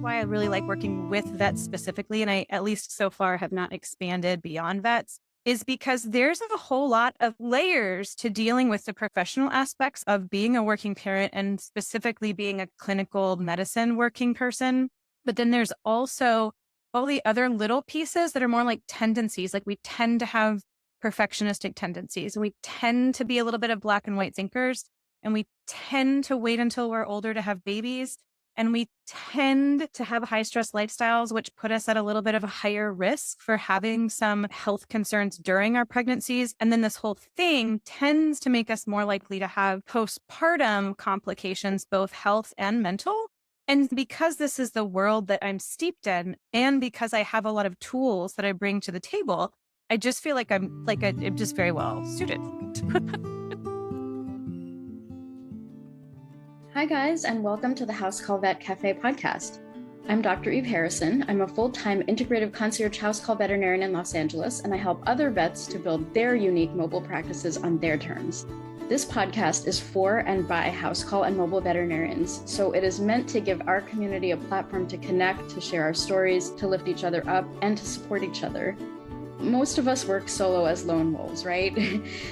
why I really like working with vets specifically, and I, at least so far, have not expanded beyond vets, is because there's a whole lot of layers to dealing with the professional aspects of being a working parent and specifically being a clinical medicine working person. But then there's also all the other little pieces that are more like tendencies. Like we tend to have perfectionistic tendencies, and we tend to be a little bit of black and white thinkers, and we tend to wait until we're older to have babies. And we tend to have high stress lifestyles, which put us at a little bit of a higher risk for having some health concerns during our pregnancies. And then this whole thing tends to make us more likely to have postpartum complications, both health and mental. And because this is the world that I'm steeped in, and because I have a lot of tools that I bring to the table, I just feel like I'm just very well suited. Hi guys, and welcome to the House Call Vet Cafe podcast. I'm Dr. Eve Harrison. I'm a full-time integrative concierge house call veterinarian in Los Angeles, and I help other vets to build their unique mobile practices on their terms. This podcast is for and by house call and mobile veterinarians, so it is meant to give our community a platform to connect, to share our stories, to lift each other up, and to support each other. Most of us work solo as lone wolves, right?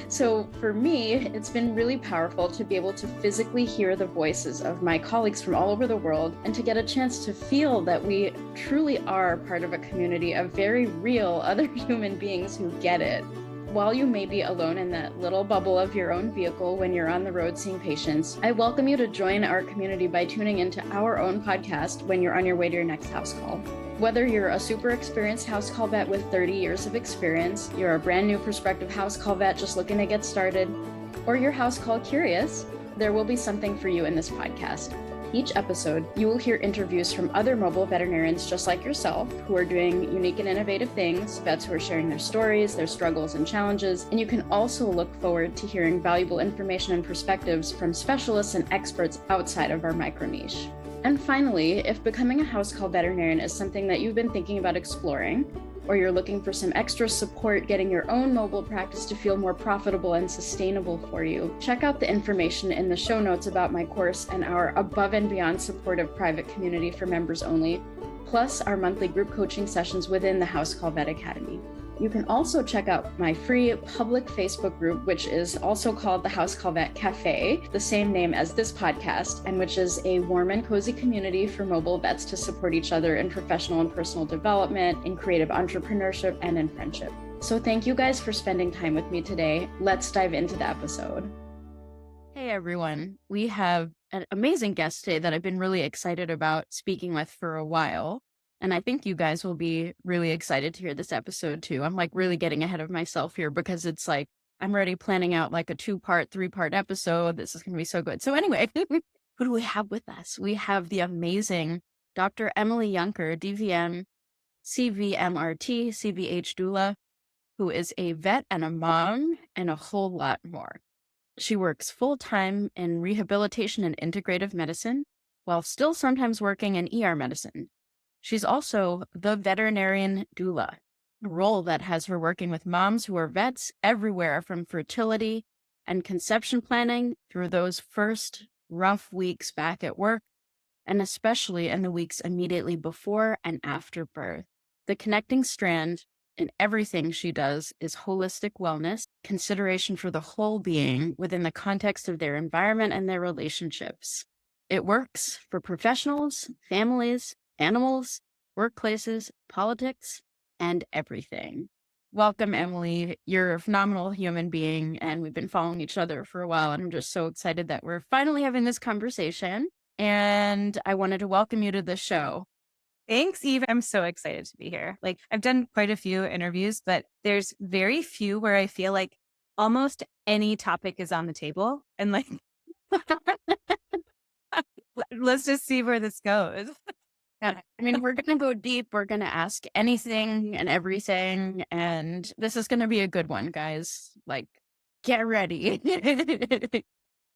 So for me, it's been really powerful to be able to physically hear the voices of my colleagues from all over the world and to get a chance to feel that we truly are part of a community of very real other human beings who get it. While you may be alone in that little bubble of your own vehicle when you're on the road seeing patients, I welcome you to join our community by tuning into our own podcast when you're on your way to your next house call. Whether you're a super experienced house call vet with 30 years of experience, you're a brand new prospective house call vet just looking to get started, or you're house call curious, there will be something for you in this podcast. Each episode, you will hear interviews from other mobile veterinarians just like yourself who are doing unique and innovative things, vets who are sharing their stories, their struggles and challenges, and you can also look forward to hearing valuable information and perspectives from specialists and experts outside of our micro niche. And finally, if becoming a house call veterinarian is something that you've been thinking about exploring, or you're looking for some extra support getting your own mobile practice to feel more profitable and sustainable for you, check out the information in the show notes about my course and our above and beyond supportive private community for members only, plus our monthly group coaching sessions within the House Call Vet Academy. You can also check out my free public Facebook group, which is also called the House Call Vet Cafe, the same name as this podcast, and which is a warm and cozy community for mobile vets to support each other in professional and personal development, in creative entrepreneurship, and in friendship. So thank you guys for spending time with me today. Let's dive into the episode. Hey everyone, we have an amazing guest today that I've been really excited about speaking with for a while. And I think you guys will be really excited to hear this episode too. I'm like really getting ahead of myself here because it's like I'm already planning out like a 2-part, 3-part episode. This is going to be so good. So anyway, who do we have with us? We have the amazing Dr. Emily Yunker, DVM, CVMRT, CVH Doula, who is a vet and a mom and a whole lot more. She works full-time in rehabilitation and integrative medicine while still sometimes working in ER medicine. She's also the Veterinarian Doula, a role that has her working with moms who are vets everywhere from fertility and conception planning through those first rough weeks back at work, and especially in the weeks immediately before and after birth. The connecting strand in everything she does is holistic wellness, consideration for the whole being within the context of their environment and their relationships. It works for professionals, families, animals, workplaces, politics, and everything. Welcome, Emily. You're a phenomenal human being, and we've been following each other for a while, and I'm just so excited that we're finally having this conversation, and I wanted to welcome you to the show. Thanks, Eve. I'm so excited to be here. Like, I've done quite a few interviews, but there's very few where I feel like almost any topic is on the table, and like, let's just see where this goes. Yeah. I mean, we're going to go deep. We're going to ask anything and everything. And this is going to be a good one, guys. Like, get ready.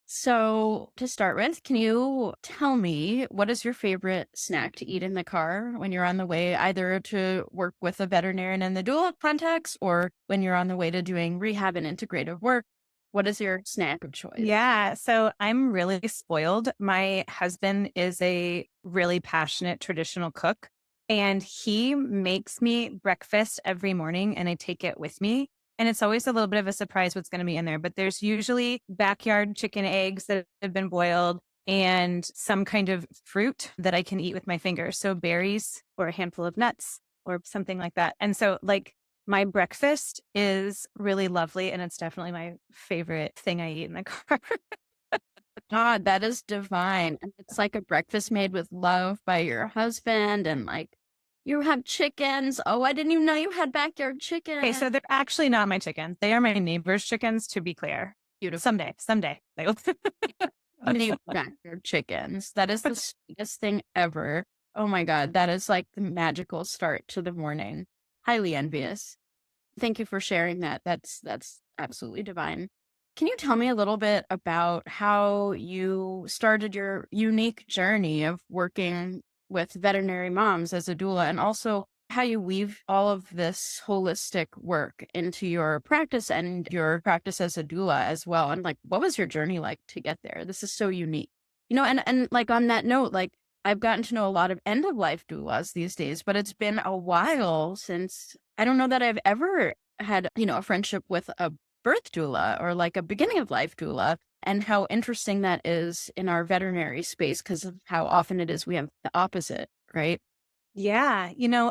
So to start with, can you tell me what is your favorite snack to eat in the car when you're on the way either to work with a veterinarian in the doula context or when you're on the way to doing rehab and integrative work? What is your snack of choice? Yeah. So I'm really spoiled. My husband is a really passionate traditional cook, and he makes me breakfast every morning, and I take it with me. And it's always a little bit of a surprise what's going to be in there, but there's usually backyard chicken eggs that have been boiled and some kind of fruit that I can eat with my fingers. So berries or a handful of nuts or something like that. And so, like, my breakfast is really lovely, and it's definitely my favorite thing I eat in the car. God, that is divine. And it's like a breakfast made with love by your husband and like you have chickens. Oh, I didn't even know you had backyard Okay, chicken. so they're actually not my chickens. They are my neighbor's chickens, to be clear. Beautiful. Someday. They will. Mini backyard chickens. That is the sweetest thing ever. Oh my God. That is like the magical start to the morning. Highly envious. Thank you for sharing that. That's absolutely divine. Can you tell me a little bit about how you started your unique journey of working with veterinary moms as a doula, and also how you weave all of this holistic work into your practice and your practice as a doula as well? And like, what was your journey like to get there? This is so unique. And like on that note, like I've gotten to know a lot of end of life doulas these days, but it's been a while since I don't know that I've ever had, a friendship with a birth doula or like a beginning of life doula, and how interesting that is in our veterinary space because of how often it is we have the opposite, right? Yeah,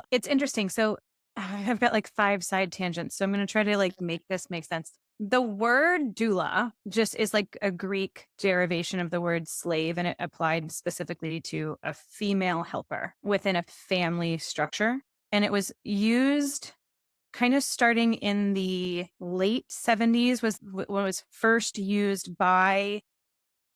it's interesting. So I've got like 5 side tangents. So I'm going to try to like make this make sense. The word doula just is like a Greek derivation of the word slave, and it applied specifically to a female helper within a family structure. And it was used kind of starting in the late 70s was when it was first used by,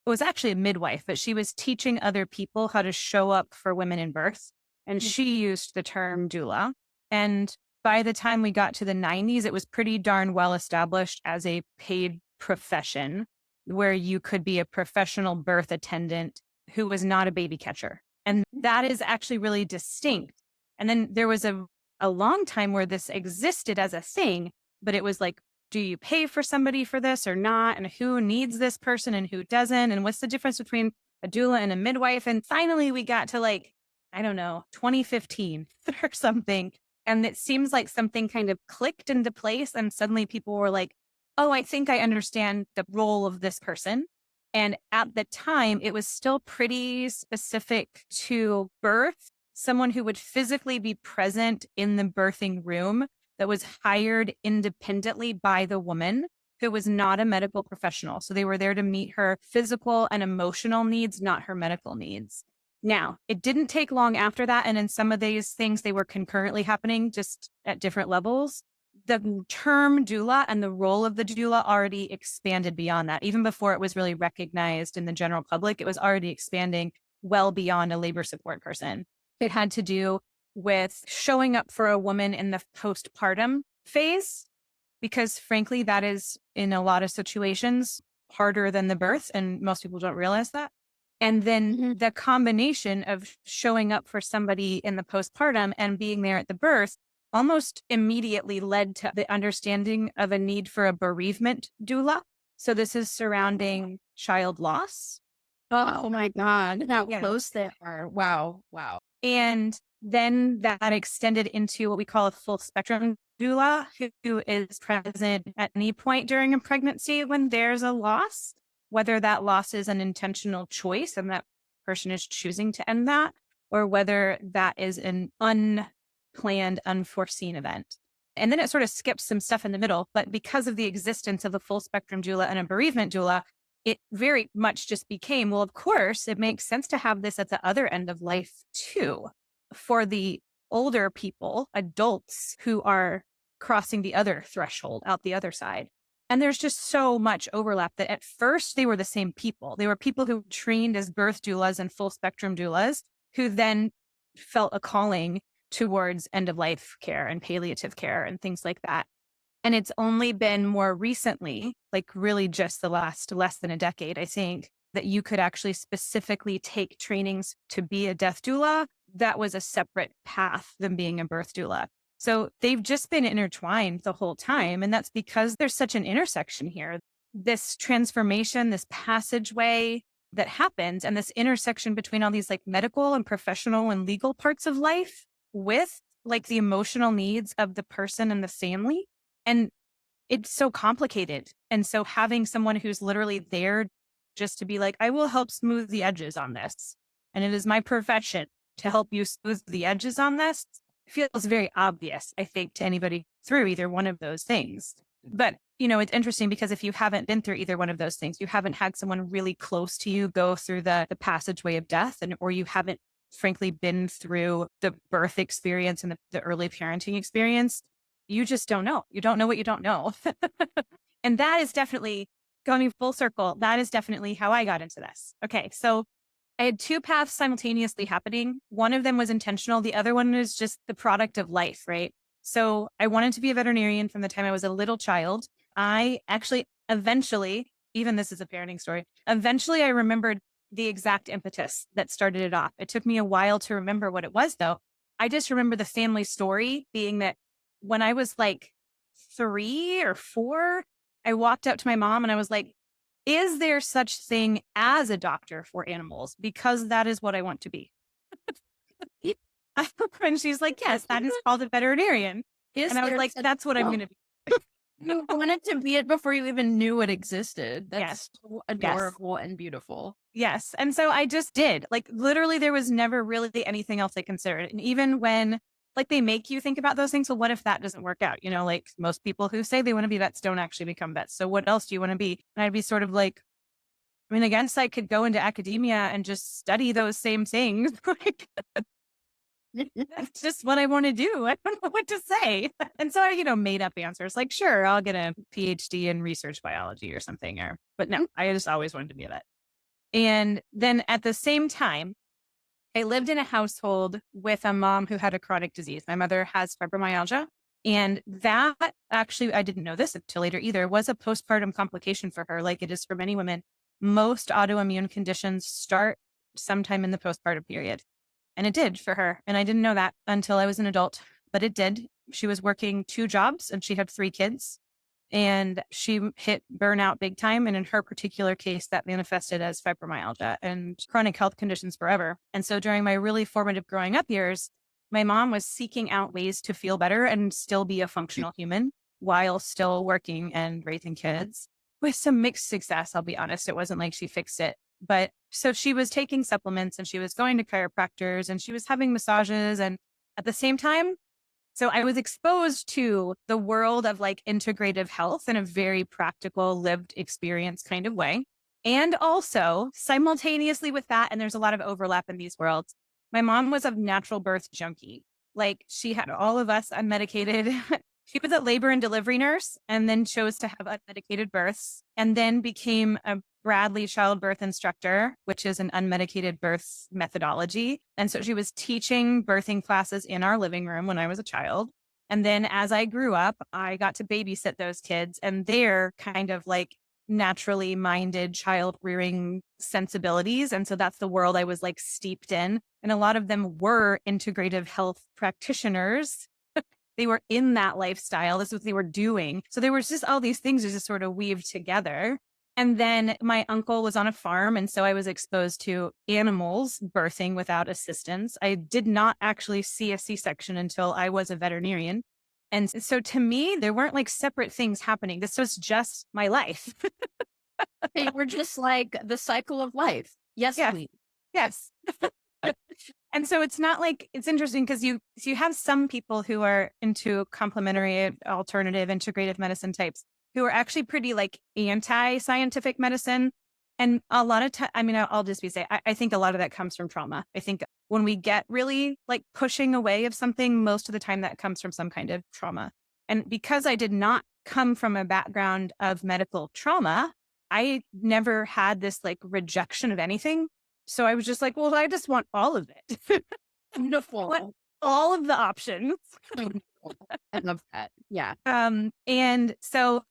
it was actually a midwife, but she was teaching other people how to show up for women in birth. And Mm. she used the term doula. And by the time we got to the 90s, it was pretty darn well established as a paid profession where you could be a professional birth attendant who was not a baby catcher. And that is actually really distinct. And then there was a long time where this existed as a thing, but it was like, do you pay for somebody for this or not? And who needs this person and who doesn't? And what's the difference between a doula and a midwife? And finally, we got to like, I don't know, 2015 or something. And it seems like something kind of clicked into place. And suddenly people were like, oh, I think I understand the role of this person. And at the time, it was still pretty specific to birth, someone who would physically be present in the birthing room that was hired independently by the woman who was not a medical professional. So they were there to meet her physical and emotional needs, not her medical needs. Now, it didn't take long after that. And in some of these things, they were concurrently happening just at different levels. The term doula and the role of the doula already expanded beyond that. Even before it was really recognized in the general public, it was already expanding well beyond a labor support person. It had to do with showing up for a woman in the postpartum phase, because frankly, that is in a lot of situations harder than the birth. And most people don't realize that. And then Mhm. the combination of showing up for somebody in the postpartum and being there at the birth almost immediately led to the understanding of a need for a bereavement doula. So this is surrounding child loss. Oh my God. How Yeah. close they are. Wow. Wow. And then that extended into what we call a full spectrum doula, who is present at any point during a pregnancy when there's a loss, whether that loss is an intentional choice and that person is choosing to end that, or whether that is an unplanned, unforeseen event. And then it sort of skips some stuff in the middle. But because of the existence of a full spectrum doula and a bereavement doula, it very much just became, well, of course, it makes sense to have this at the other end of life too, for the older people, adults who are crossing the other threshold out the other side. And there's just so much overlap that at first they were the same people. They were people who trained as birth doulas and full spectrum doulas who then felt a calling towards end of life care and palliative care and things like that. And it's only been more recently, like really just the last less than a decade, I think, that you could actually specifically take trainings to be a death doula. That was a separate path than being a birth doula. So they've just been intertwined the whole time. And that's because there's such an intersection here. this transformation, this passageway that happens, and this intersection between all these like medical and professional and legal parts of life with like the emotional needs of the person and the family. And it's so complicated. And so having someone who's literally there just to be like, I will help smooth the edges on this. And it is my profession to help you smooth the edges on this feels very obvious, I think, to anybody through either one of those things. But, it's interesting because if you haven't been through either one of those things, you haven't had someone really close to you go through the passageway of death, or you haven't frankly been through the birth experience and the early parenting experience, you just don't know. You don't know what you don't know. And that is definitely going full circle. That is definitely how I got into this. Okay. So I had two paths simultaneously happening. One of them was intentional. The other one is just the product of life, right? So I wanted to be a veterinarian from the time I was a little child. I actually eventually, even this is a parenting story, eventually I remembered the exact impetus that started it off. It took me a while to remember what it was, though. I just remember the family story being that when I was like 3 or 4, I walked up to my mom and I was like, is there such thing as a doctor for animals? Because that is what I want to be. And she's like, yes, that is called a veterinarian. And I was like, that's what I'm going to be. You wanted to be it before you even knew it existed. That's Yes. so adorable and beautiful. Yes. And so I just did. Like, literally, there was never really anything else I considered. And even when like they make you think about those things, well, what if that doesn't work out? Like most people who say they want to be vets don't actually become vets. So what else do you want to be? And I'd be sort of like, I mean, I guess I could go into academia and just study those same things. Like, that's just what I want to do. I don't know what to say. And so I, made up answers like, sure, I'll get a PhD in research biology or something. But no, I just always wanted to be a vet. And then at the same time, I lived in a household with a mom who had a chronic disease. My mother has fibromyalgia. And that actually, I didn't know this until later either, was a postpartum complication for her, like it is for many women. Most autoimmune conditions start sometime in the postpartum period. And it did for her. And I didn't know that until I was an adult, but it did. She was working 2 jobs and she had 3 kids. And she hit burnout big time. And in her particular case, that manifested as fibromyalgia and chronic health conditions forever. And so during my really formative growing up years, my mom was seeking out ways to feel better and still be a functional human while still working and raising kids with some mixed success. I'll be honest. It wasn't like she fixed it. But so she was taking supplements and she was going to chiropractors and she was having massages. And at the same time, so I was exposed to the world of like integrative health in a very practical, lived experience kind of way. And also simultaneously with that, and there's a lot of overlap in these worlds, my mom was a natural birth junkie. Like she had all of us unmedicated. She was a labor and delivery nurse and then chose to have unmedicated births and then became a Bradley childbirth instructor, which is an unmedicated birth methodology. And so she was teaching birthing classes in our living room when I was a child. And then as I grew up, I got to babysit those kids and their kind of like naturally minded child rearing sensibilities. And so that's the world I was like steeped in. And a lot of them were integrative health practitioners. They were in that lifestyle. This is what they were doing. So there was just all these things that just sort of weaved together. And then my uncle was on a farm. And so I was exposed to animals birthing without assistance. I did not actually see a C-section until I was a veterinarian. And so to me, there weren't like separate things happening. This was just my life. They were just like the cycle of life. Yes, Yeah. please. Yes. And so it's not like, it's interesting because you have some people who are into complementary, alternative, integrative medicine types who are actually pretty like anti-scientific medicine. And a lot of time, I mean, I'll just be saying, I think a lot of that comes from trauma. I think when we get really like pushing away of something, most of the time that comes from some kind of trauma. And because I did not come from a background of medical trauma, I never had this like rejection of anything. So I was just like, well, I just want all of it. Wonderful. Want all of the options. I love that. Yeah. And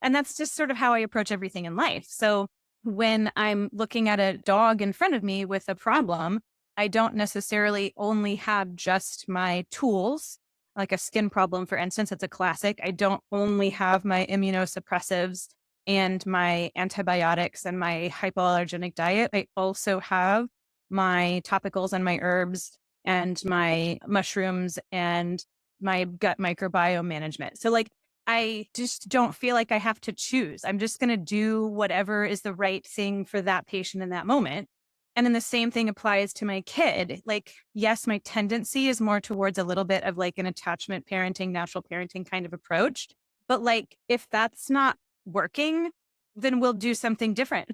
that's just sort of how I approach everything in life. So when I'm looking at a dog in front of me with a problem, I don't necessarily only have just my tools, like a skin problem, for instance. It's a classic. I don't only have my immunosuppressives and my antibiotics and my hypoallergenic diet, I also have my topicals and my herbs and my mushrooms and my gut microbiome management. So like I just don't feel like I have to choose. I'm just going to do whatever is the right thing for that patient in that moment. And then the same thing applies to my kid. Like, yes, my tendency is more towards a little bit of like an attachment parenting, natural parenting kind of approach. But like, if that's not working, then we'll do something different.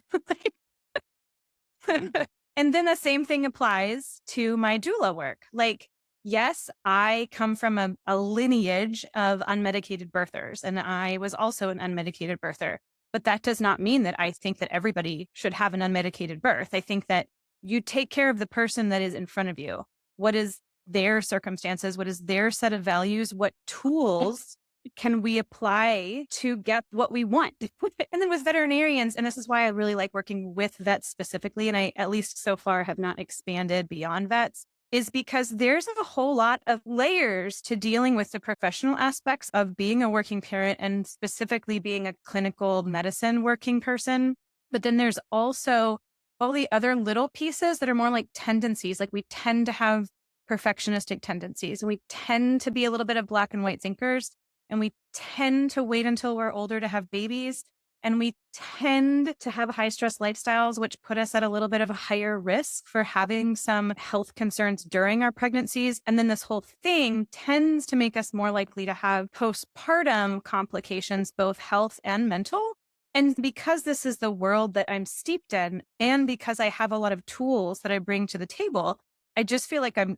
And then the same thing applies to my doula work. Like, yes, I come from a lineage of unmedicated birthers, and I was also an unmedicated birther. But that does not mean that I think that everybody should have an unmedicated birth. I think that you take care of the person that is in front of you. What is their circumstances? What is their set of values? What tools can we apply to get what we want? And then with veterinarians, and this is why I really like working with vets specifically, and I, at least so far, have not expanded beyond vets, is because there's a whole lot of layers to dealing with the professional aspects of being a working parent and specifically being a clinical medicine working person. But then there's also all the other little pieces that are more like tendencies. Like we tend to have perfectionistic tendencies, and we tend to be a little bit of black and white thinkers. And we tend to wait until we're older to have babies. And we tend to have high stress lifestyles, which put us at a little bit of a higher risk for having some health concerns during our pregnancies. And then this whole thing tends to make us more likely to have postpartum complications, both health and mental. And because this is the world that I'm steeped in, and because I have a lot of tools that I bring to the table, I just feel like I'm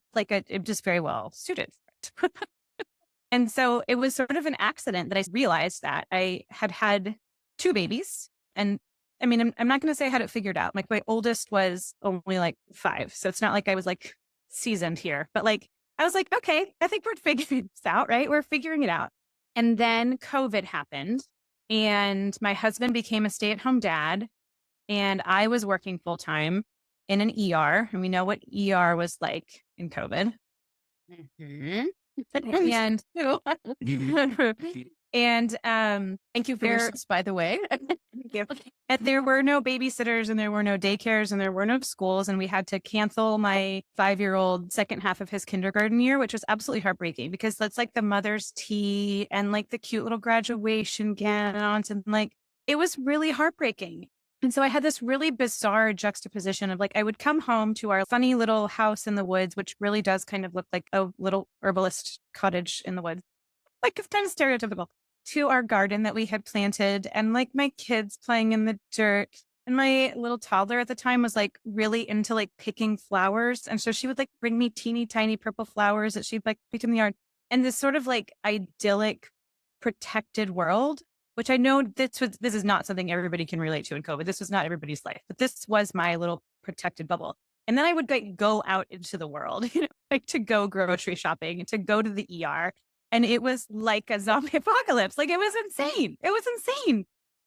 just very well suited for it. And so it was sort of an accident that I realized that I had two babies. And I mean, I'm not going to say I had it figured out. Like my oldest was only like 5. So it's not like I was like seasoned here, but like, I was like, okay, I think we're figuring this out, right? We're figuring it out. And then COVID happened and my husband became a stay-at-home dad and I was working full time in an ER. And we know what ER was like in COVID. Mhm. And and Thank you for your service, by the way. and there were no babysitters and there were no daycares and there were no schools, and we had to cancel my 5-year-old second half of his kindergarten year, which was absolutely heartbreaking because that's like the mother's tea and like the cute little graduation gowns, and like it was really heartbreaking. And so I had this really bizarre juxtaposition of like, I would come home to our funny little house in the woods, which really does kind of look like a little herbalist cottage in the woods. Like it's kind of stereotypical, to our garden that we had planted and like my kids playing in the dirt. And my little toddler at the time was like really into like picking flowers. And so she would like bring me teeny tiny purple flowers that she'd like pick in the yard. And this sort of like idyllic protected world, which I know this is not something everybody can relate to in COVID. This was not everybody's life, but this was my little protected bubble. And then I would like go out into the world, like to go grocery shopping, to go to the ER. And it was like a zombie apocalypse. Like it was insane. It was insane.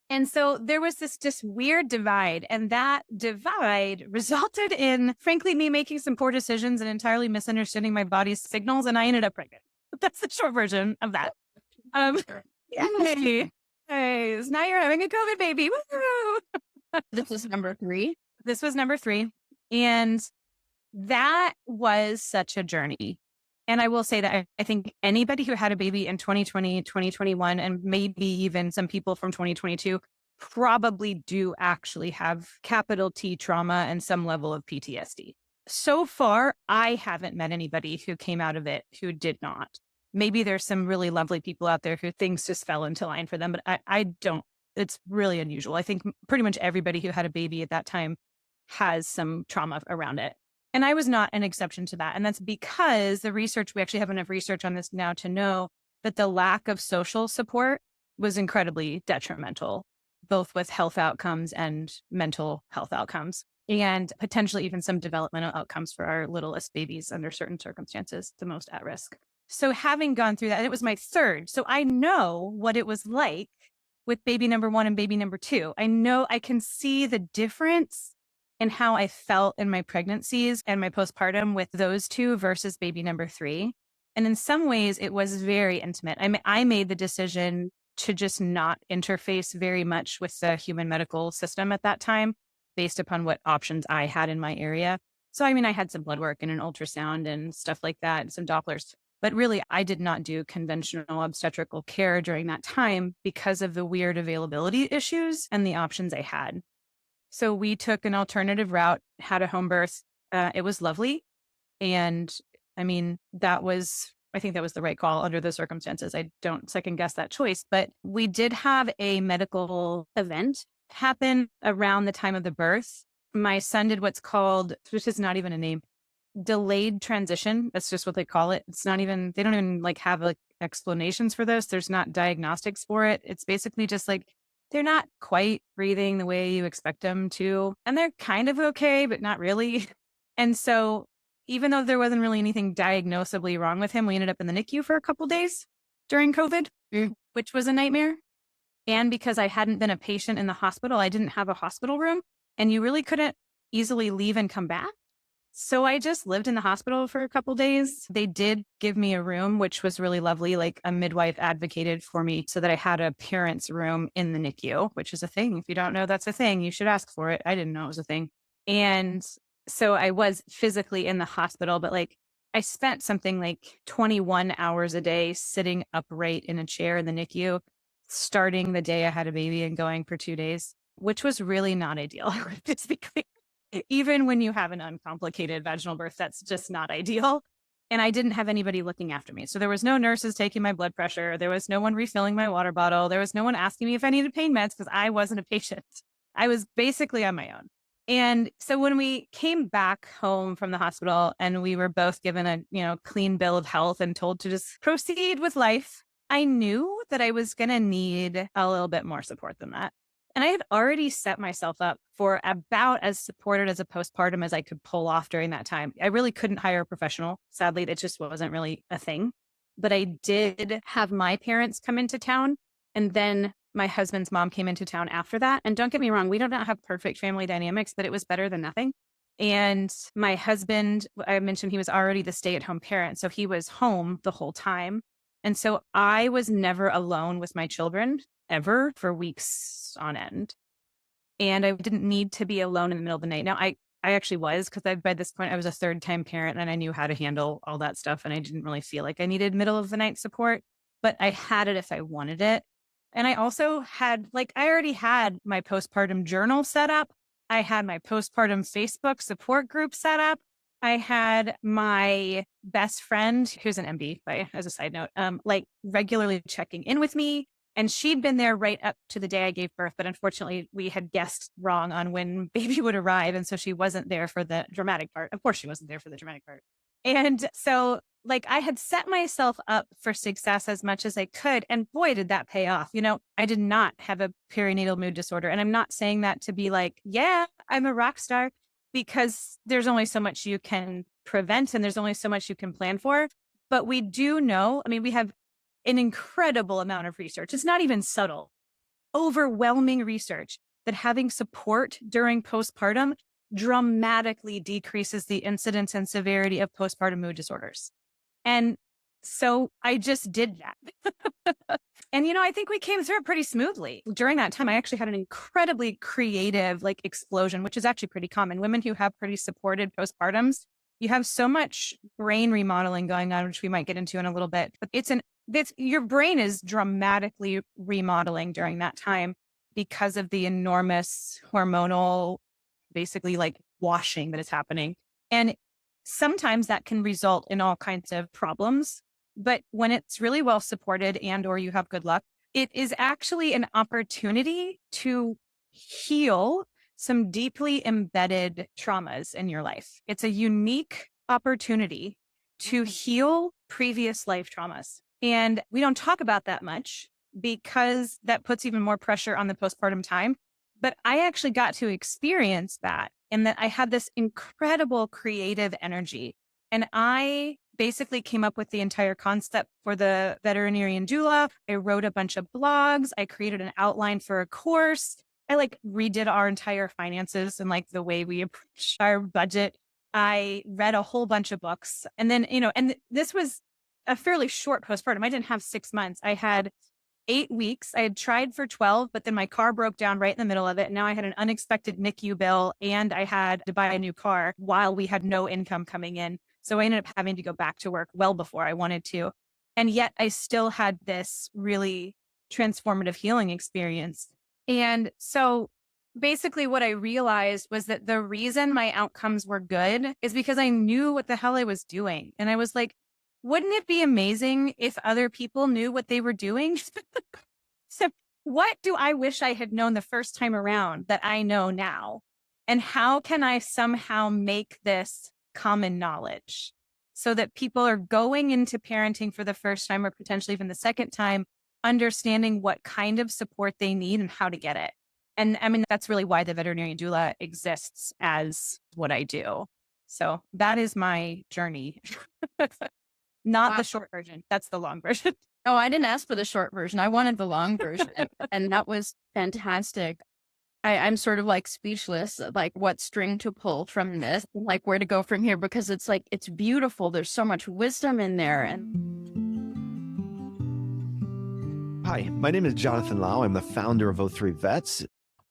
And so there was this weird divide, and that divide resulted in, frankly, me making some poor decisions and entirely misunderstanding my body's signals. And I ended up pregnant. That's the short version of that. Yay. Hey, now you're having a COVID baby. Woo! This was number 3. This was number 3. And that was such a journey. And I will say that I think anybody who had a baby in 2020, 2021, and maybe even some people from 2022 probably do actually have capital T trauma and some level of PTSD. So far, I haven't met anybody who came out of it who did not. Maybe there's some really lovely people out there who things just fell into line for them, but I don't. It's really unusual. I think pretty much everybody who had a baby at that time has some trauma around it. And I was not an exception to that. And that's because we actually have enough research on this now to know that the lack of social support was incredibly detrimental, both with health outcomes and mental health outcomes, and potentially even some developmental outcomes for our littlest babies under certain circumstances, the most at risk. So having gone through that, and it was my 3rd. So I know what it was like with baby number 1 and baby number 2. I know I can see the difference in how I felt in my pregnancies and my postpartum with those 2 versus baby number 3. And in some ways, it was very intimate. I made the decision to just not interface very much with the human medical system at that time, based upon what options I had in my area. So, I mean, I had some blood work and an ultrasound and stuff like that, and some Dopplers. But really, I did not do conventional obstetrical care during that time because of the weird availability issues and the options I had. So we took an alternative route, had a home birth. It was lovely. And I mean, I think that was the right call under the circumstances. I don't second guess that choice, but we did have a medical event happen around the time of the birth. My son did what's called, which is not even a name, delayed transition. That's just what they call it. It's not even, they don't even like have like explanations for this. There's not diagnostics for it. It's basically just like they're not quite breathing the way you expect them to. And they're kind of okay, but not really. And so even though there wasn't really anything diagnosably wrong with him, we ended up in the NICU for a couple days during COVID, which was a nightmare. And because I hadn't been a patient in the hospital, I didn't have a hospital room, and you really couldn't easily leave and come back. So I just lived in the hospital for a couple days. They did give me a room, which was really lovely. Like a midwife advocated for me so that I had a parent's room in the NICU, which is a thing. If you don't know that's a thing, you should ask for it. I didn't know it was a thing. And so I was physically in the hospital, but like I spent something like 21 hours a day sitting upright in a chair in the NICU, starting the day I had a baby and going for 2 days, which was really not ideal. Just be clear. Even when you have an uncomplicated vaginal birth, that's just not ideal. And I didn't have anybody looking after me. So there was no nurses taking my blood pressure. There was no one refilling my water bottle. There was no one asking me if I needed pain meds because I wasn't a patient. I was basically on my own. And so when we came back home from the hospital and we were both given a, clean bill of health and told to just proceed with life, I knew that I was going to need a little bit more support than that. And I had already set myself up for about as supported as a postpartum as I could pull off during that time. I really couldn't hire a professional. Sadly, that just wasn't really a thing. But I did have my parents come into town, and then my husband's mom came into town after that. And don't get me wrong, we do not have perfect family dynamics, but it was better than nothing. And my husband, I mentioned he was already the stay-at-home parent, so he was home the whole time. And so I was never alone with my children ever for weeks on end. And I didn't need to be alone in the middle of the night. Now, I actually was, because by this point I was a third-time parent and I knew how to handle all that stuff. And I didn't really feel like I needed middle of the night support, but I had it if I wanted it. And I also had, I already had my postpartum journal set up. I had my postpartum Facebook support group set up. I had my best friend, who's an MD, as a side note, regularly checking in with me. And she'd been there right up to the day I gave birth. But unfortunately, we had guessed wrong on when baby would arrive. And so she wasn't there for the dramatic part. Of course, she wasn't there for the dramatic part. And so I had set myself up for success as much as I could. And boy, did that pay off. I did not have a perinatal mood disorder. And I'm not saying that to be like, yeah, I'm a rock star, because there's only so much you can prevent and there's only so much you can plan for. But we do know, we have an incredible amount of research. It's not even subtle, overwhelming research that having support during postpartum dramatically decreases the incidence and severity of postpartum mood disorders. And so I just did that. And, I think we came through it pretty smoothly. During that time, I actually had an incredibly creative explosion, which is actually pretty common. Women who have pretty supported postpartums, you have so much brain remodeling going on, which we might get into in a little bit. But your brain is dramatically remodeling during that time because of the enormous hormonal, basically washing that is happening. And sometimes that can result in all kinds of problems. But when it's really well supported or you have good luck, it is actually an opportunity to heal some deeply embedded traumas in your life. It's a unique opportunity to heal previous life traumas. And we don't talk about that much because that puts even more pressure on the postpartum time. But I actually got to experience that, and that I had this incredible creative energy. And I basically came up with the entire concept for the Veterinarian Doula. I wrote a bunch of blogs. I created an outline for a course. I redid our entire finances and the way we approach our budget. I read a whole bunch of books. And then, and this was a fairly short postpartum. I didn't have 6 months. I had 8 weeks. I had tried for 12, but then my car broke down right in the middle of it. And now I had an unexpected NICU bill and I had to buy a new car while we had no income coming in. So I ended up having to go back to work well before I wanted to. And yet I still had this really transformative healing experience. And so basically what I realized was that the reason my outcomes were good is because I knew what the hell I was doing. And I was like, wouldn't it be amazing if other people knew what they were doing? So what do I wish I had known the first time around that I know now? And how can I somehow make this common knowledge so that people are going into parenting for the first time or potentially even the second time, understanding what kind of support they need and how to get it? And I mean, that's really why the veterinarian doula exists as what I do. So that is my journey. Not Wow. the short version. That's the long version. Oh, I didn't ask for the short version. I wanted the long version. And that was fantastic. I'm sort of like speechless, like what string to pull from this, like where to go from here, because it's like, it's beautiful. There's so much wisdom in there. And Hi, my name is Jonathan Lau. I'm the founder of O3 Vets.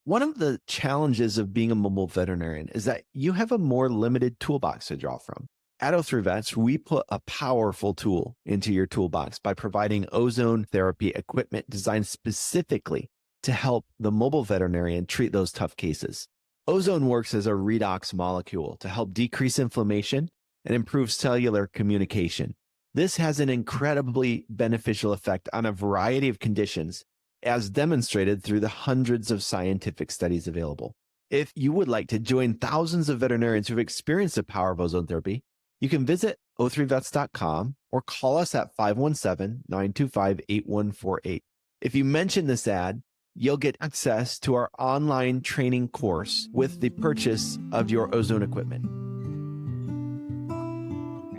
One of the challenges of being a mobile veterinarian is that you have a more limited toolbox to draw from. At O3 Vets, we put a powerful tool into your toolbox by providing ozone therapy equipment designed specifically to help the mobile veterinarian treat those tough cases. Ozone works as a redox molecule to help decrease inflammation and improve cellular communication. This has an incredibly beneficial effect on a variety of conditions, as demonstrated through the hundreds of scientific studies available. If you would like to join thousands of veterinarians who've experienced the power of ozone therapy, you can visit o3vets.com or call us at 517-925-8148. If you mention this ad, you'll get access to our online training course with the purchase of your ozone equipment.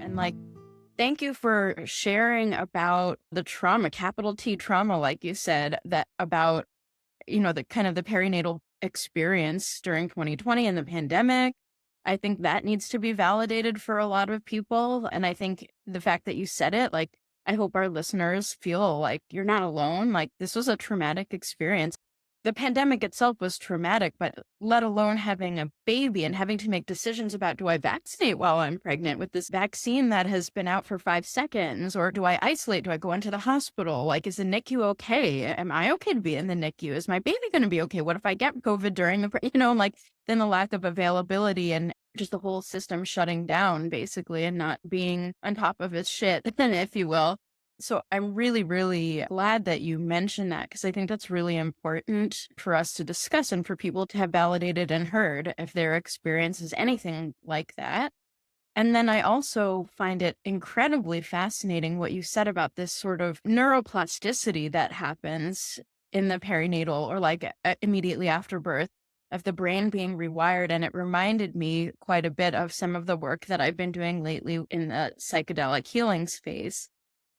and like, thank you for sharing about the trauma, capital T trauma, like you said, that about, the kind of the perinatal experience during 2020 and the pandemic. I think that needs to be validated for a lot of people. And I think the fact that you said it, like, I hope our listeners feel like you're not alone. Like, this was a traumatic experience. The pandemic itself was traumatic, but let alone having a baby and having to make decisions about, do I vaccinate while I'm pregnant with this vaccine that has been out for 5 seconds? Or do I isolate? Do I go into the hospital? Like, is the NICU okay? Am I okay to be in the NICU? Is my baby going to be okay? What if I get COVID during like then the lack of availability and just the whole system shutting down basically and not being on top of its shit, if you will. So I'm really, really glad that you mentioned that, because I think that's really important for us to discuss and for people to have validated and heard if their experience is anything like that. And then I also find it incredibly fascinating what you said about this sort of neuroplasticity that happens in the perinatal or like immediately after birth of the brain being rewired. And it reminded me quite a bit of some of the work that I've been doing lately in the psychedelic healing space.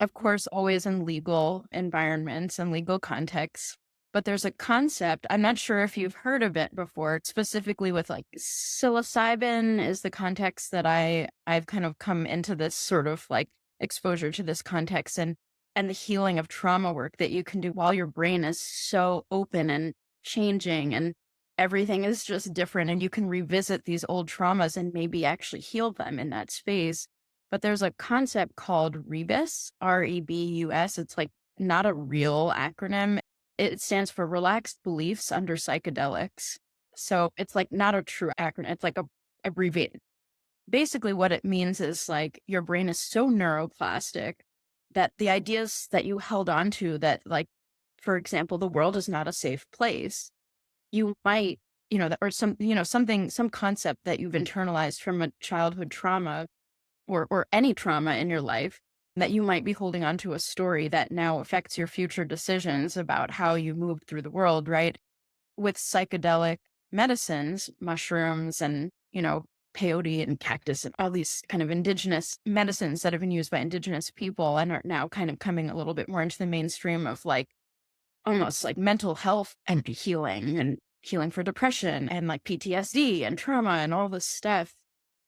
Of course, always in legal environments and legal contexts. But there's a concept, I'm not sure if you've heard of it before, specifically with like psilocybin is the context that I've kind of come into this sort of like exposure to this context and the healing of trauma work that you can do while your brain is so open and changing and everything is just different, and you can revisit these old traumas and maybe actually heal them in that space. But there's a concept called REBUS, REBUS. It's like not a real acronym. It stands for Relaxed Beliefs Under Psychedelics. So it's like not a true acronym. It's like a abbreviated. Basically what it means is like your brain is so neuroplastic that the ideas that you held on to that, like, for example, the world is not a safe place, you might, or some concept that you've internalized from a childhood trauma or any trauma in your life, that you might be holding on to a story that now affects your future decisions about how you move through the world, right? With psychedelic medicines, mushrooms and, peyote and cactus and all these kind of indigenous medicines that have been used by indigenous people and are now kind of coming a little bit more into the mainstream of like almost like mental health and healing for depression and like PTSD and trauma and all this stuff.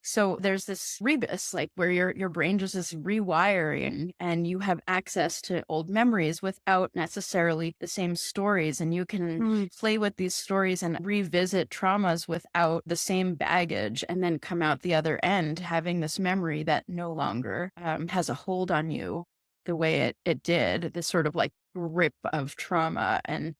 So there's this rebus, like where your brain just is rewiring and you have access to old memories without necessarily the same stories. And you can play with these stories and revisit traumas without the same baggage and then come out the other end having this memory that no longer has a hold on you the way it did, this sort of like grip of trauma. And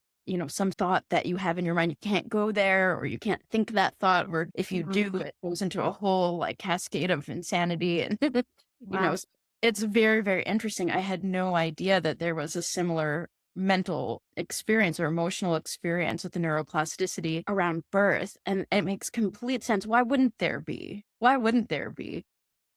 some thought that you have in your mind, you can't go there or you can't think that thought, or if you do, it goes into a whole like cascade of insanity. And, Wow. it's very, very interesting. I had no idea that there was a similar mental experience or emotional experience with the neuroplasticity around birth. And it makes complete sense. Why wouldn't there be? Why wouldn't there be?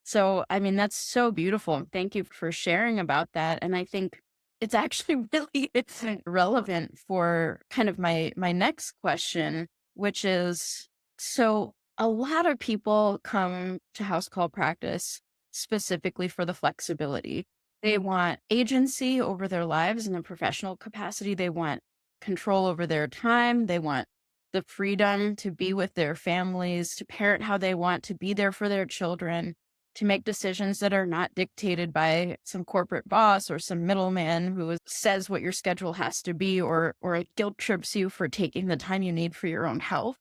So, I mean, that's so beautiful. And thank you for sharing about that. And I think it's actually really it's relevant for kind of my next question, which is, so a lot of people come to house call practice specifically for the flexibility. They want agency over their lives in a professional capacity. They want control over their time. They want the freedom to be with their families, to parent how they want, to be there for their children, to make decisions that are not dictated by some corporate boss or some middleman who says what your schedule has to be, or it guilt trips you for taking the time you need for your own health.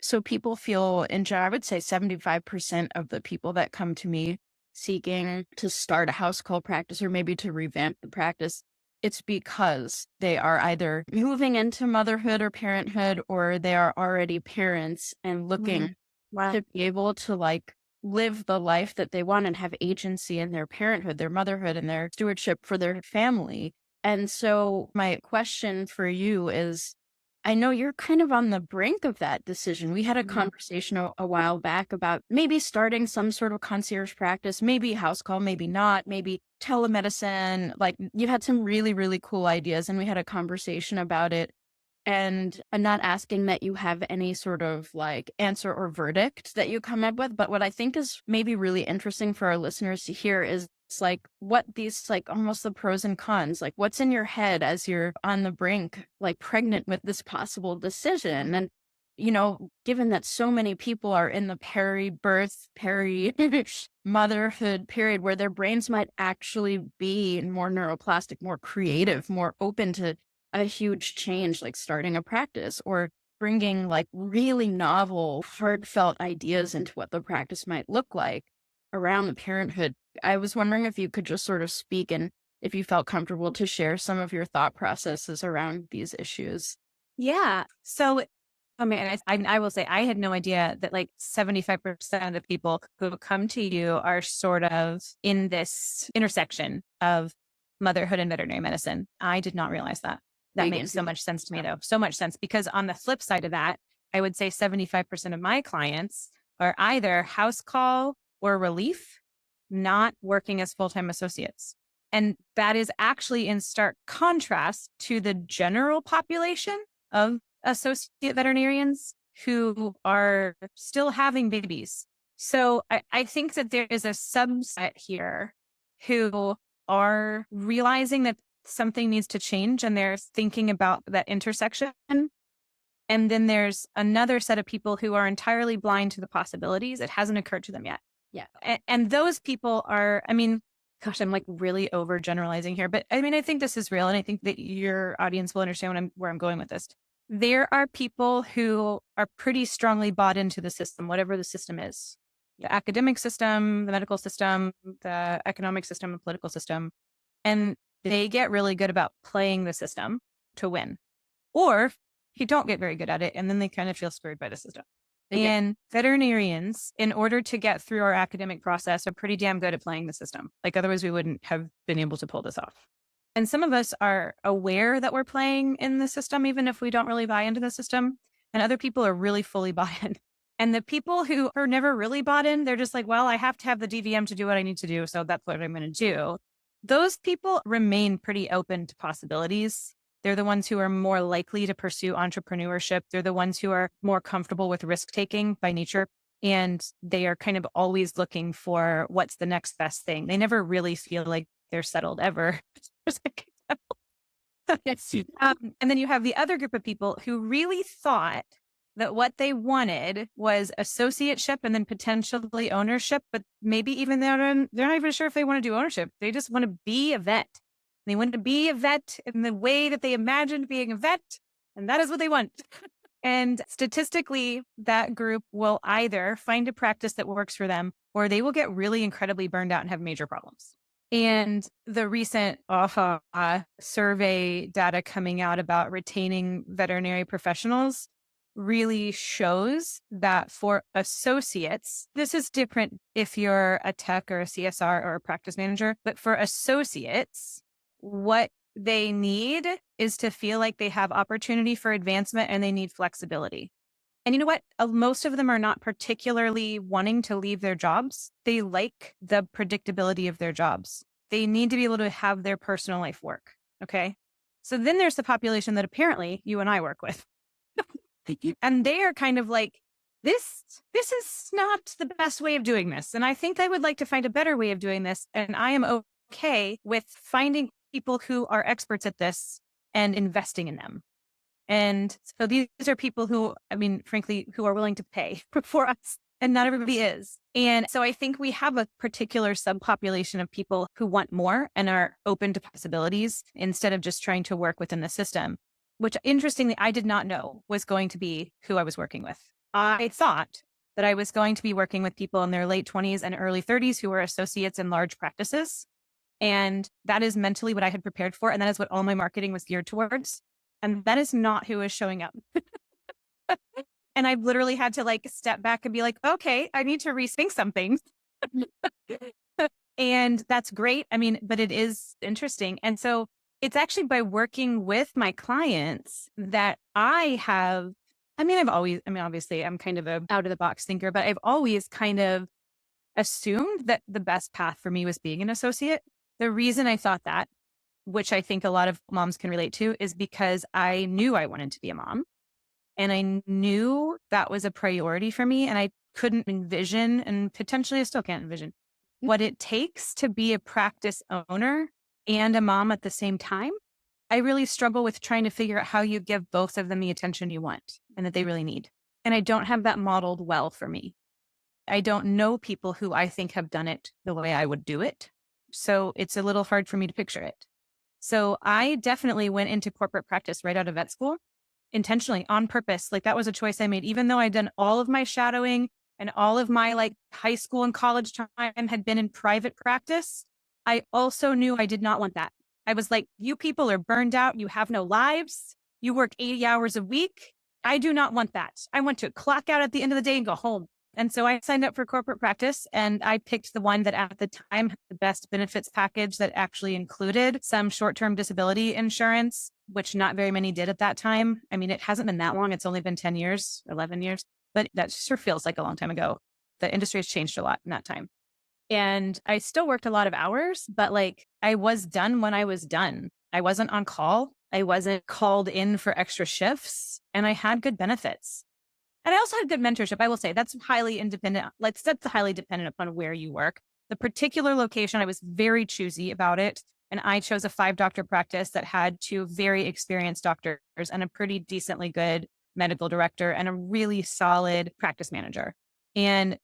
So people feel, in general, I would say 75% of the people that come to me seeking to start a house call practice or maybe to revamp the practice, it's because they are either moving into motherhood or parenthood, or they are already parents and looking Wow. to be able to like live the life that they want and have agency in their parenthood, their motherhood, and their stewardship for their family. And so my question for you is, I know you're kind of on the brink of that decision. We had a conversation a while back about maybe starting some sort of concierge practice, maybe house call, maybe not, maybe telemedicine. Like you had some really, really cool ideas, and we had a conversation about it. And I'm not asking that you have any sort of like answer or verdict that you come up with, but what I think is maybe really interesting for our listeners to hear is it's like what these like almost the pros and cons, like what's in your head as you're on the brink, like pregnant with this possible decision. And, given that so many people are in the peri-birth, motherhood period where their brains might actually be more neuroplastic, more creative, more open to a huge change, like starting a practice or bringing like really novel, heartfelt ideas into what the practice might look like around the parenthood. I was wondering if you could just sort of speak and if you felt comfortable to share some of your thought processes around these issues. Yeah. So, I mean, I will say I had no idea that like 75% of the people who come to you are sort of in this intersection of motherhood and veterinary medicine. I did not realize that. That Big makes so into much sense to me, though. So much sense, because on the flip side of that, I would say 75% of my clients are either house call or relief, not working as full-time associates. And that is actually in stark contrast to the general population of associate veterinarians who are still having babies. So I think that there is a subset here who are realizing that something needs to change and they're thinking about that intersection. And then there's another set of people who are entirely blind to the possibilities. It hasn't occurred to them yet. Yeah. And those people are, I mean, gosh, I'm like really overgeneralizing here, but I mean, I think this is real. And I think that your audience will understand where I'm going with this. There are people who are pretty strongly bought into the system, whatever the system is, the academic system, the medical system, the economic system, the political system. And they get really good about playing the system to win. Or you don't get very good at it, and then they kind of feel screwed by the system. And veterinarians, in order to get through our academic process, are pretty damn good at playing the system. Like otherwise we wouldn't have been able to pull this off. And some of us are aware that we're playing in the system, even if we don't really buy into the system. And other people are really fully bought in. And the people who are never really bought in, they're just like, well, I have to have the DVM to do what I need to do. So that's what I'm going to do. Those people remain pretty open to possibilities. They're the ones who are more likely to pursue entrepreneurship. They're the ones who are more comfortable with risk taking by nature. And they are kind of always looking for what's the next best thing. They never really feel like they're settled ever. And then you have the other group of people who really thought that what they wanted was associateship and then potentially ownership, but maybe even they're not even sure if they want to do ownership. They just want to be a vet. They want to be a vet in the way that they imagined being a vet, and that is what they want. And statistically, that group will either find a practice that works for them, or they will get really incredibly burned out and have major problems. And the recent survey data coming out about retaining veterinary professionals really shows that for associates, this is different if you're a tech or a CSR or a practice manager, but for associates, what they need is to feel like they have opportunity for advancement and they need flexibility. And you know what? Most of them are not particularly wanting to leave their jobs. They like the predictability of their jobs. They need to be able to have their personal life work. Okay. So then there's the population that apparently you and I work with. And they are kind of like, this is not the best way of doing this. And I think I would like to find a better way of doing this. And I am okay with finding people who are experts at this and investing in them. And so these are people who, I mean, frankly, who are willing to pay for us, and not everybody is. And so I think we have a particular subpopulation of people who want more and are open to possibilities instead of just trying to work within the system, which interestingly, I did not know was going to be who I was working with. I thought that I was going to be working with people in their late 20s and early 30s who were associates in large practices. And that is mentally what I had prepared for. And that is what all my marketing was geared towards. And that is not who is showing up. And I've literally had to like step back and be like, okay, I need to rethink something. And that's great. I mean, but it is interesting. And so it's actually by working with my clients that obviously I'm kind of a out of the box thinker, but I've always kind of assumed that the best path for me was being an associate. The reason I thought that, which I think a lot of moms can relate to, is because I knew I wanted to be a mom and I knew that was a priority for me. And I couldn't envision, and potentially I still can't envision, what it takes to be a practice owner and a mom at the same time. I really struggle with trying to figure out how you give both of them the attention you want and that they really need. And I don't have that modeled well for me. I don't know people who I think have done it the way I would do it. So it's a little hard for me to picture it. So I definitely went into corporate practice right out of vet school, intentionally, on purpose. Like that was a choice I made, even though I'd done all of my shadowing and all of my like high school and college time had been in private practice. I also knew I did not want that. I was like, you people are burned out. You have no lives. You work 80 hours a week. I do not want that. I want to clock out at the end of the day and go home. And so I signed up for corporate practice and I picked the one that at the time had the best benefits package that actually included some short-term disability insurance, which not very many did at that time. I mean, it hasn't been that long. It's only been 10 years, 11 years, but that sure feels like a long time ago. The industry has changed a lot in that time. And I still worked a lot of hours, but like I was done when I was done. I wasn't on call. I wasn't called in for extra shifts and I had good benefits. And I also had good mentorship. I will say that's highly independent. That's highly dependent upon where you work. The particular location, I was very choosy about it. And I chose a 5-doctor practice that had 2 very experienced doctors and a pretty decently good medical director and a really solid practice manager. And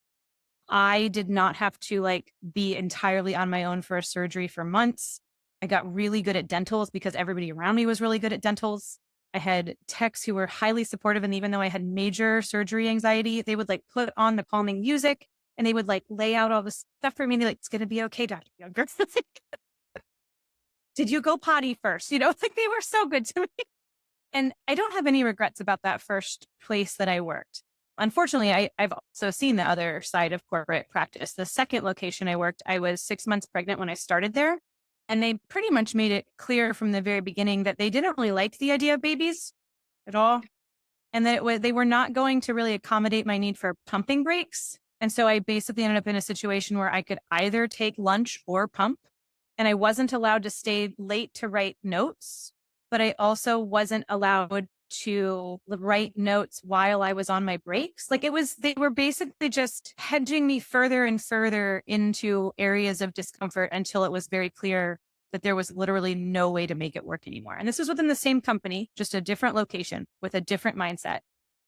I did not have to like be entirely on my own for a surgery for months. I got really good at dentals because everybody around me was really good at dentals. I had techs who were highly supportive. And even though I had major surgery anxiety, they would like put on the calming music and they would like lay out all the stuff for me. And they're like, it's going to be okay, Dr. Yunker. Did you go potty first? You know, like they were so good to me. And I don't have any regrets about that first place that I worked. Unfortunately, I've also seen the other side of corporate practice. The second location I worked, I was 6 months pregnant when I started there. And they pretty much made it clear from the very beginning that they didn't really like the idea of babies at all. And that they were not going to really accommodate my need for pumping breaks. And so I basically ended up in a situation where I could either take lunch or pump. And I wasn't allowed to stay late to write notes, but I also wasn't allowed to write notes while I was on my breaks. Like they were basically just hedging me further and further into areas of discomfort until it was very clear that there was literally no way to make it work anymore. And this was within the same company, just a different location with a different mindset.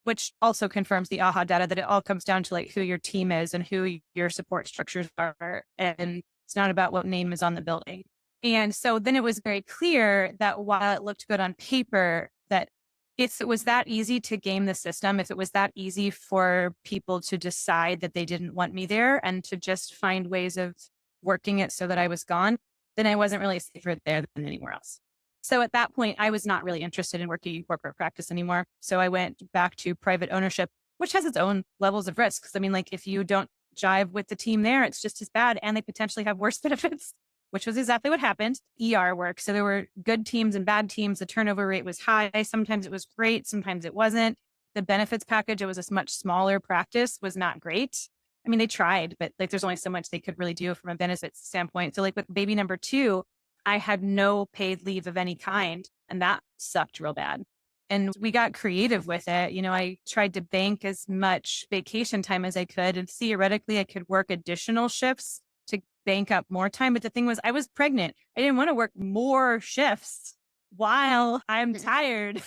which also confirms the AHA data that it all comes down to like who your team is and who your support structures are. And it's not about what name is on the building. And so then it was very clear that while it looked good on paper, that if it was that easy to game the system, if it was that easy for people to decide that they didn't want me there and to just find ways of working it so that I was gone, then I wasn't really safer there than anywhere else. So at that point, I was not really interested in working in corporate practice anymore. So I went back to private ownership, which has its own levels of risks. I mean, like if you don't jive with the team there, it's just as bad and they potentially have worse benefits, which was exactly what happened. ER work. So there were good teams and bad teams. The turnover rate was high. Sometimes it was great. Sometimes it wasn't. The benefits package, it was a much smaller practice, was not great. I mean, they tried, but like there's only so much they could really do from a benefits standpoint. So like with baby number 2, I had no paid leave of any kind, and that sucked real bad. And we got creative with it. You know, I tried to bank as much vacation time as I could, and theoretically I could work additional shifts to bank up more time. But the thing was, I was pregnant. I didn't want to work more shifts while I'm tired.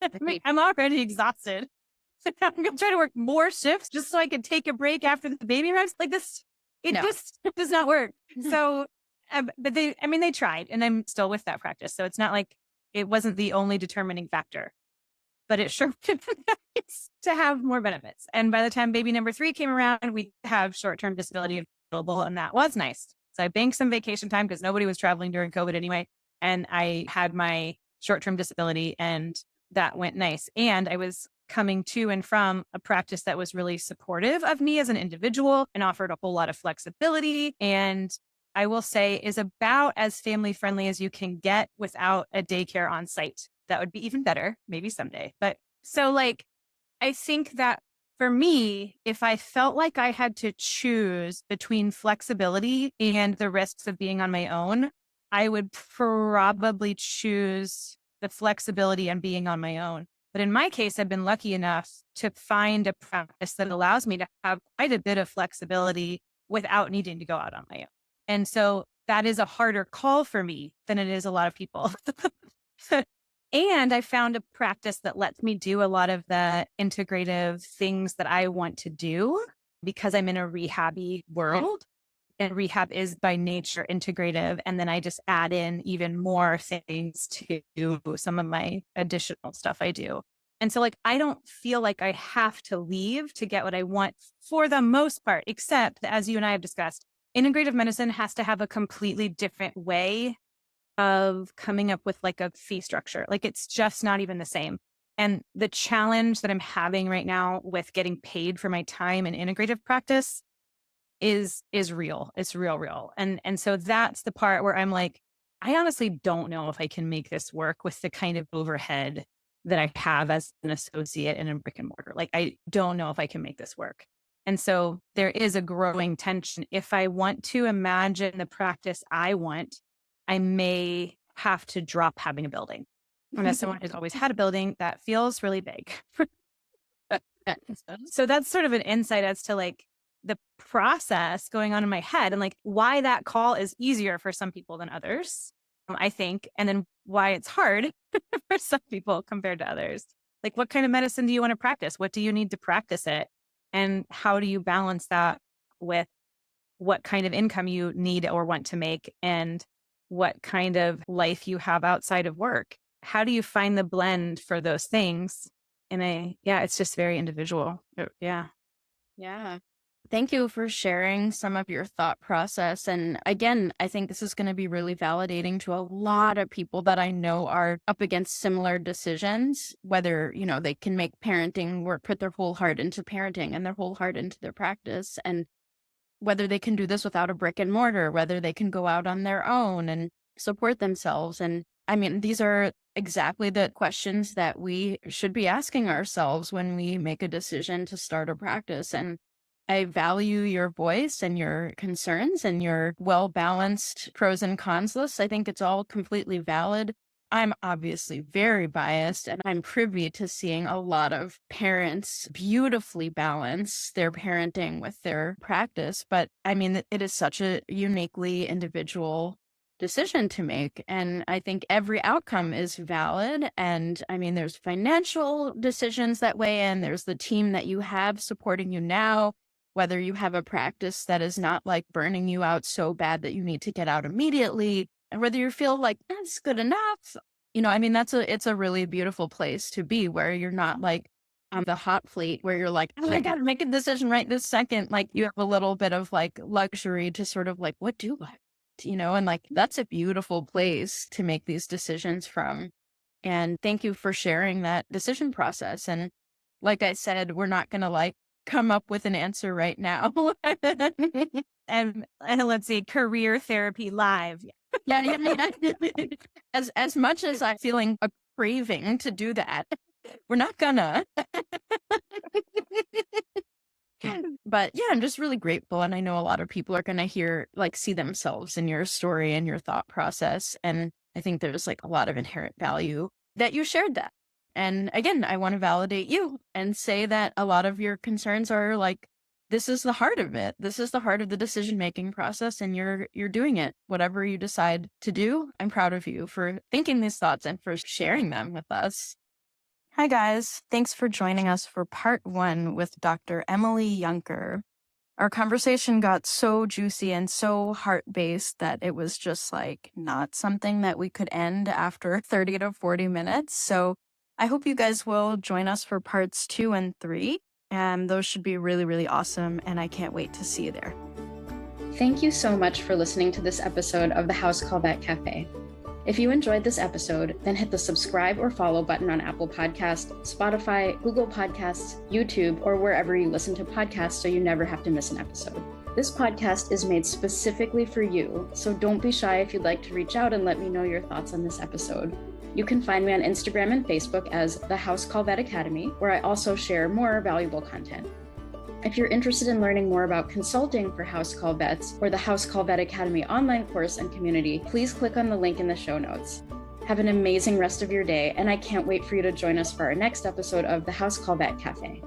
I mean, I'm already exhausted. So I'm going to try to work more shifts just so I could take a break after the baby arrives. Like this, it just does not work. So, but they tried, and I'm still with that practice. So it's not like it wasn't the only determining factor, but it sure would be nice to have more benefits. And by the time baby number 3 came around, we have short-term disability available, and that was nice. So I banked some vacation time because nobody was traveling during COVID anyway. And I had my short-term disability, and that went nice. And I was coming to and from a practice that was really supportive of me as an individual and offered a whole lot of flexibility. And I will say is about as family friendly as you can get without a daycare on site. That would be even better, maybe someday. But so like, I think that for me, if I felt like I had to choose between flexibility and the risks of being on my own, I would probably choose the flexibility and being on my own. But in my case, I've been lucky enough to find a practice that allows me to have quite a bit of flexibility without needing to go out on my own. And so that is a harder call for me than it is a lot of people. And I found a practice that lets me do a lot of the integrative things that I want to do because I'm in a rehabby world. And rehab is by nature integrative. And then I just add in even more things to some of my additional stuff I do. And so like, I don't feel like I have to leave to get what I want for the most part, except that, as you and I have discussed, integrative medicine has to have a completely different way of coming up with like a fee structure. Like it's just not even the same. And the challenge that I'm having right now with getting paid for my time in integrative practice is real. It's real. And so that's the part where I'm like, I honestly don't know if I can make this work with the kind of overhead that I have as an associate in a brick and mortar. Like, I don't know if I can make this work. And so there is a growing tension. If I want to imagine the practice I want, I may have to drop having a building. And as someone who's always had a building, that feels really big. So that's sort of an insight as to like the process going on in my head and like why that call is easier for some people than others, I think, and then why it's hard for some people compared to others. Like, what kind of medicine do you want to practice? What do you need to practice it? And how do you balance that with what kind of income you need or want to make and what kind of life you have outside of work? How do you find the blend for those things? And it's just very individual. Yeah. Thank you for sharing some of your thought process. And again, I think this is going to be really validating to a lot of people that I know are up against similar decisions, whether, they can make parenting work, put their whole heart into parenting and their whole heart into their practice, and whether they can do this without a brick and mortar, whether they can go out on their own and support themselves. And I mean, these are exactly the questions that we should be asking ourselves when we make a decision to start a practice. And I value your voice and your concerns and your well-balanced pros and cons list. I think it's all completely valid. I'm obviously very biased, and I'm privy to seeing a lot of parents beautifully balance their parenting with their practice. But I mean, it is such a uniquely individual decision to make. And I think every outcome is valid. And I mean, there's financial decisions that weigh in, there's the team that you have supporting you now, whether you have a practice that is not like burning you out so bad that you need to get out immediately, and whether you feel like that's good enough. I mean, it's a really beautiful place to be, where you're not like on the hot plate where you're like, oh, I got to make a decision right this second. Like you have a little bit of like luxury to sort of like, what do I, and like, that's a beautiful place to make these decisions from. And thank you for sharing that decision process. And like I said, we're not going to like come up with an answer right now. And let's see, career therapy live. Yeah. As much as I'm feeling a craving to do that, we're not gonna. But yeah, I'm just really grateful. And I know a lot of people are going to see themselves in your story and your thought process. And I think there's like a lot of inherent value that you shared that. And again, I want to validate you and say that a lot of your concerns are like, this is the heart of it. This is the heart of the decision-making process. And you're doing it. Whatever you decide to do, I'm proud of you for thinking these thoughts and for sharing them with us. Hi, guys. Thanks for joining us for part 1 with Dr. Emily Yunker. Our conversation got so juicy and so heart-based that it was just like not something that we could end after 30 to 40 minutes. So I hope you guys will join us for parts 2 and 3. And those should be really, really awesome. And I can't wait to see you there. Thank you so much for listening to this episode of the House Call Vet Cafe. If you enjoyed this episode, then hit the subscribe or follow button on Apple Podcasts, Spotify, Google Podcasts, YouTube, or wherever you listen to podcasts so you never have to miss an episode. This podcast is made specifically for you, so don't be shy if you'd like to reach out and let me know your thoughts on this episode. You can find me on Instagram and Facebook as The House Call Vet Academy, where I also share more valuable content. If you're interested in learning more about consulting for House Call Vets or the House Call Vet Academy online course and community, please click on the link in the show notes. Have an amazing rest of your day, and I can't wait for you to join us for our next episode of the House Call Vet Cafe.